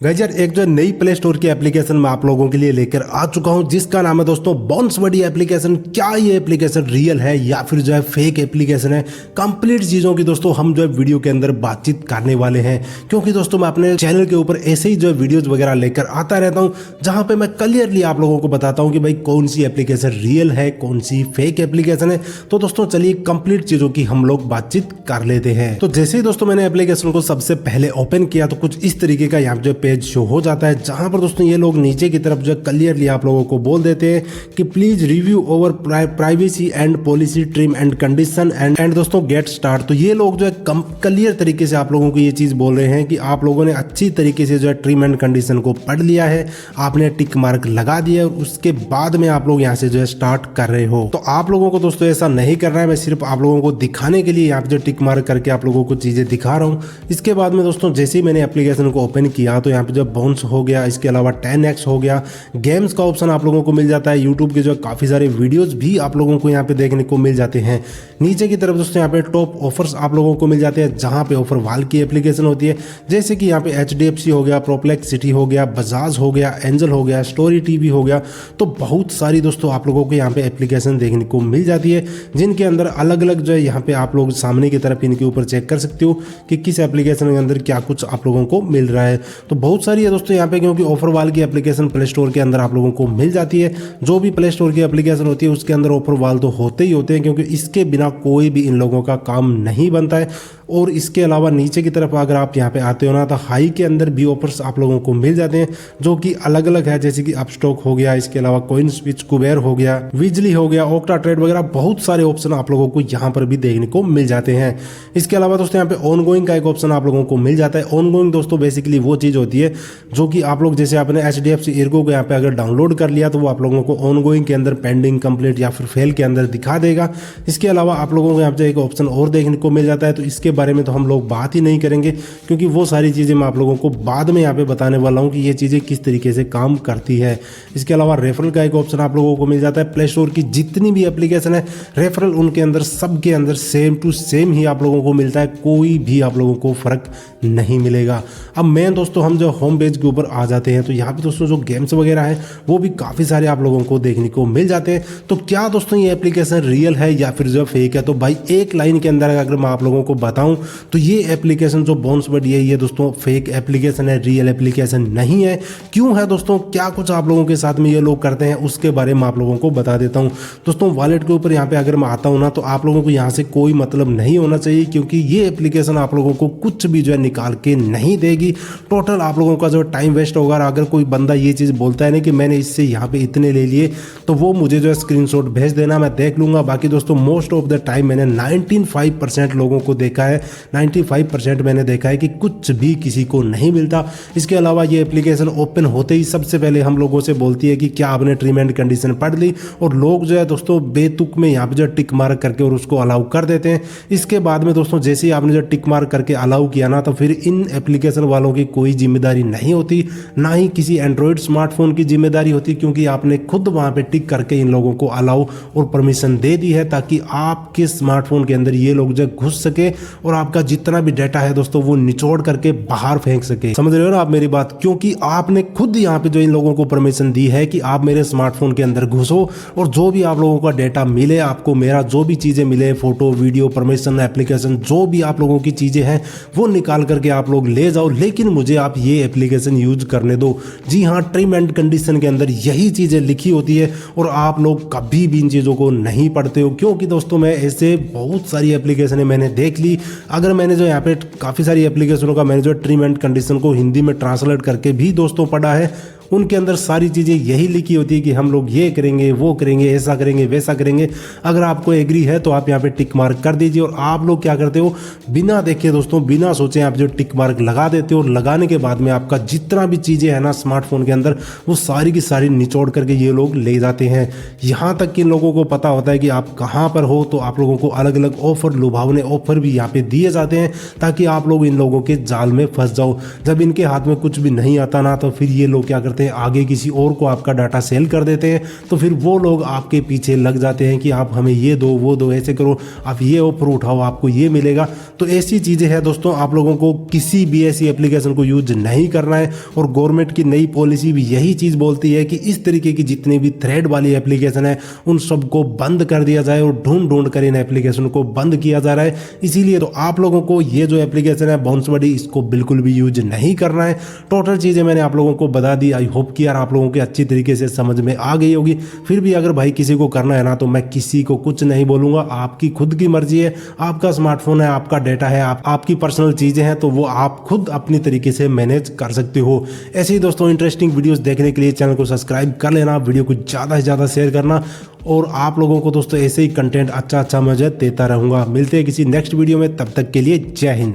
Guys यार एक जो नई प्ले स्टोर की एप्लीकेशन मैं आप लोगों के लिए लेकर आ चुका हूं जिसका नाम है दोस्तों बाउंस बडी एप्लीकेशन। क्या ये एप्लीकेशन रियल है या फिर जो है फेक एप्लीकेशन है, कंप्लीट चीजों की दोस्तों हम जो है वीडियो के अंदर बातचीत करने वाले हैं। क्योंकि दोस्तों मैं अपने चैनल के ऊपर ऐसे ही जो है वीडियोज वगैरह लेकर आता रहता हूँ जहां पे मैं क्लियरली आप लोगों को बताता हूँ कि भाई कौन सी एप्लीकेशन रियल है, कौन सी फेक एप्लीकेशन है। तो दोस्तों चलिए कंप्लीट चीजों की हम लोग बातचीत कर लेते हैं। तो जैसे ही दोस्तों मैंने एप्लीकेशन को सबसे पहले ओपन किया तो कुछ इस तरीके का यहाँ पे पेज शो हो जाता है जहां पर दोस्तों ये लोग नीचे की तरफ जो क्लियरली आप लोगों को बोल देते हैं कि please review over privacy and policy trim and condition and दोस्तों गेट स्टार्ट। तो ये लोग जो है क्लियर तरीके से आप लोगों को ये चीज बोल रहे हैं कि आप लोगों ने अच्छी तरीके से जो है ट्रिम एंड कंडीशन को पढ़ लिया है, आपने टिक मार्क लगा दिया और उसके बाद में आप लोग यहाँ से जो है स्टार्ट कर रहे हो। तो आप लोगों को दोस्तों ऐसा नहीं करना है, मैं सिर्फ आप लोगों को दिखाने के लिए यहाँ पे जो टिक मार्क करके आप लोगों को चीजें दिखा रहा हूँ। इसके बाद में दोस्तों जैसे ही मैंने एप्लीकेशन को ओपन किया तो यहाँ पे जो बाउंस हो गया, इसके अलावा 10x हो गया, गेम्स का ऑप्शन आप लोगों को मिल जाता है, यूट्यूब के जो काफी सारे वीडियोस भी आप लोगों को यहाँ पे देखने को मिल जाते हैं। नीचे की तरफ दोस्तों यहाँ पे टॉप ऑफर्स आप लोगों को मिल जाते हैं जहां पे ऑफर वाल की एप्लीकेशन होती है, जैसे कि यहाँ पे HDFC हो गया, प्रोप्लेक्सिटी हो गया, बजाज हो गया, एंजल हो गया, स्टोरी टीवी हो गया। तो बहुत सारी दोस्तों आप लोगों को यहाँ पे एप्लीकेशन देखने को मिल जाती है जिनके अंदर अलग अलग जो है यहाँ पे आप लोग सामने की तरफ इनके ऊपर चेक कर सकते हो कि किस एप्लीकेशन के अंदर क्या कुछ आप लोगों को मिल रहा है। तो बहुत सारी है दोस्तों यहाँ पे, क्योंकि ऑफर वाल की एप्लीकेशन प्ले स्टोर के अंदर आप लोगों को मिल जाती है। जो भी प्ले स्टोर की एप्लीकेशन होती है उसके अंदर ऑफर वाल तो होते ही होते हैं, क्योंकि इसके बिना कोई भी इन लोगों का काम नहीं बनता है। और इसके अलावा नीचे की तरफ अगर आप यहाँ पे आते हो ना तो हाई के अंदर भी ऑफर्स आप लोगों को मिल जाते हैं जो कि अलग अलग है, जैसे कि अपस्टॉक हो गया, इसके अलावा कॉइन स्विच, कुबेर हो गया, विजली हो गया, ओक्टा ट्रेड वगैरह बहुत सारे ऑप्शन आप लोगों को यहाँ पर भी देखने को मिल जाते हैं। इसके अलावा दोस्तों यहाँ पे ऑनगोइंग का एक ऑप्शन आप लोगों को मिल जाता है। ऑनगोइंग दोस्तों बेसिकली वो चीज होती है जो कि आप लोग जैसे आपने HDFC इर्गो को यहाँ पे अगर डाउनलोड कर लिया तो वो आप लोगों को ऑनगोइंग के अंदर पेंडिंग, कंप्लीट या फिर फेल के अंदर दिखा देगा। इसके अलावा आप लोगों को यहाँ पे एक ऑप्शन और देखने को मिल जाता है, तो इसके बारे में तो हम लोग बात ही नहीं करेंगे क्योंकि वो सारी चीजें मैं आप लोगों को बाद में यहाँ पे बताने वाला हूँ कि ये चीजें किस तरीके से काम करती है। इसके अलावा रेफरल का एक ऑप्शन आप लोगों को मिल जाता है। प्ले स्टोर की जितनी भी एप्लीकेशन है रेफरल उनके अंदर सबके अंदर सेम टू सेम ही आप लोगों को मिलता है, कोई भी आप लोगों को फर्क नहीं मिलेगा। अब मेन दोस्तों हम जो होम पेज के ऊपर आ जाते हैं तो यहाँ पे दोस्तों जो गेम्स वगैरह हैं वो भी काफी सारे आप लोगों को देखने को मिल जाते हैं। तो क्या दोस्तों ये एप्लीकेशन रियल है या फिर जो फेक है? तो भाई एक लाइन के अंदर अगर मैं आप लोगों को बताऊं तो ये एप्लीकेशन जो बाउंस बडी है ये दोस्तों फेक एप्लीकेशन है, रियल एप्लीकेशन नहीं है। क्यों है दोस्तों, क्या कुछ आप लोगों के साथ में ये लोग करते हैं उसके बारे में आप लोगों को बता देता हूं। दोस्तों वॉलेट के ऊपर यहाँ पे अगर मैं आता हूं ना तो आप लोगों को यहाँ से कोई मतलब नहीं होना चाहिए, क्योंकि ये एप्लीकेशन आप लोगों को कुछ भी जो है निकाल के नहीं देगी। टोटल आप लोगों का जो टाइम वेस्ट होगा। अगर कोई बंदा ये चीज बोलता है ना कि मैंने इससे यहाँ पे इतने ले लिए तो वो मुझे जो है स्क्रीनशॉट भेज देना, मैं देख लूंगा। बाकी दोस्तों मोस्ट ऑफ द टाइम मैंने 95% लोगों को देखा है, 95% मैंने देखा है कि कुछ भी किसी को नहीं मिलता। इसके अलावा ये एप्लीकेशन ओपन होते ही सबसे पहले हम लोगों से बोलती है कि क्या आपने ट्रिम एंड कंडीशन पढ़ ली, और लोग जो है दोस्तों बेतुक में यहाँ पे जो टिक मार्क करके और उसको अलाउ कर देते हैं। इसके बाद में दोस्तों जैसे ही आपने जो टिक मार्क करके अलाउ किया ना तो फिर इन एप्लीकेशन वालों की कोई जिम्मेदारी नहीं होती, ना ही किसी एंड्रॉइड स्मार्टफोन की जिम्मेदारी होती, क्योंकि आपने खुद वहां पे टिक करके इन लोगों को अलाउ और परमिशन दे दी है ताकि आपके स्मार्टफोन के अंदर ये लोग जो घुस सके और आपका जितना भी डाटा है दोस्तों वो निचोड़ करके बाहर फेंक सके। समझ रहे हो ना आप मेरी बात? क्योंकि आपने खुद यहाँ पे जो इन लोगों को परमिशन दी है कि आप मेरे स्मार्टफोन के अंदर घुसो और जो भी आप लोगों का डाटा मिले, आपको मेरा जो भी चीजें मिले, फोटो, वीडियो, परमिशन, एप्लीकेशन, जो भी आप लोगों की चीजें हैं वो निकाल करके आप लोग ले जाओ, लेकिन मुझे आप ये एप्लीकेशन यूज करने दो। जी हाँ, ट्रिम एंड कंडीशन के अंदर यही चीजें लिखी होती है और आप लोग कभी भी इन चीजों को नहीं पढ़ते हो। क्योंकि दोस्तों मैं ऐसे बहुत सारी एप्लीकेशन मैंने देख ली, अगर मैंने जो यहाँ पे काफी सारी एप्लीकेशनों का मैंने जो ट्रिम एंड कंडीशन को हिंदी में ट्रांसलेट करके भी दोस्तों पढ़ा है, उनके अंदर सारी चीज़ें यही लिखी होती है कि हम लोग ये करेंगे, वो करेंगे, ऐसा करेंगे, वैसा करेंगे। अगर आपको एग्री है तो आप यहाँ पे टिक मार्क कर दीजिए। और आप लोग क्या करते हो, बिना देखे दोस्तों, बिना सोचे आप जो टिक मार्क लगा देते हो और लगाने के बाद में आपका जितना भी चीज़ें है ना स्मार्टफोन के अंदर वो सारी की सारी निचोड़ करके ये लोग ले जाते हैं। यहाँ तक कि इन लोगों को पता होता है कि आप कहाँ पर हो, तो आप लोगों को अलग अलग ऑफर, लुभावने ऑफर भी यहाँ पे दिए जाते हैं ताकि आप लोग इन लोगों के जाल में फंस जाओ। जब इनके हाथ में कुछ भी नहीं आता ना तो फिर ये लोग क्या करते करते हैं, आगे किसी और को आपका डाटा सेल कर देते हैं, तो फिर वो लोग आपके पीछे लग जाते हैं कि आप हमें ये दो वो दो, ऐसे करो, आप ये ऑफर उठाओ, आपको ये मिलेगा। तो ऐसी चीज़ें हैं दोस्तों, आप लोगों को किसी भी ऐसी एप्लीकेशन को यूज नहीं करना है। और गवर्नमेंट की नई पॉलिसी भी यही चीज़ बोलती है कि इस तरीके की जितनी भी थ्रेड वाली एप्लीकेशन है उन सबको बंद कर दिया जाए, और ढूंढ ढूंढ कर इन एप्लीकेशन को बंद किया जा रहा है। इसीलिए तो आप लोगों को ये जो एप्लीकेशन है बाउंस बडी, इसको बिल्कुल भी यूज नहीं करना है। टोटल चीज़ें मैंने आप लोगों को बता दी। आई होप कि यार आप लोगों के अच्छी तरीके से समझ में आ गई होगी। फिर भी अगर भाई किसी को करना है ना, तो मैं किसी को कुछ नहीं बोलूँगा, आपकी खुद की मर्जी है। आपका स्मार्टफोन है, आपका डाटा है, आपकी पर्सनल चीज़ें हैं, तो वो आप खुद अपनी तरीके से मैनेज कर सकते हो। ऐसे ही दोस्तों इंटरेस्टिंग वीडियोस देखने के लिए चैनल को सब्सक्राइब कर लेना, वीडियो को ज़्यादा से ज़्यादा शेयर करना, और आप लोगों को दोस्तों ऐसे ही कंटेंट अच्छा मैं देता रहूँगा। मिलते हैं किसी नेक्स्ट वीडियो में, तब तक के लिए जय हिंद।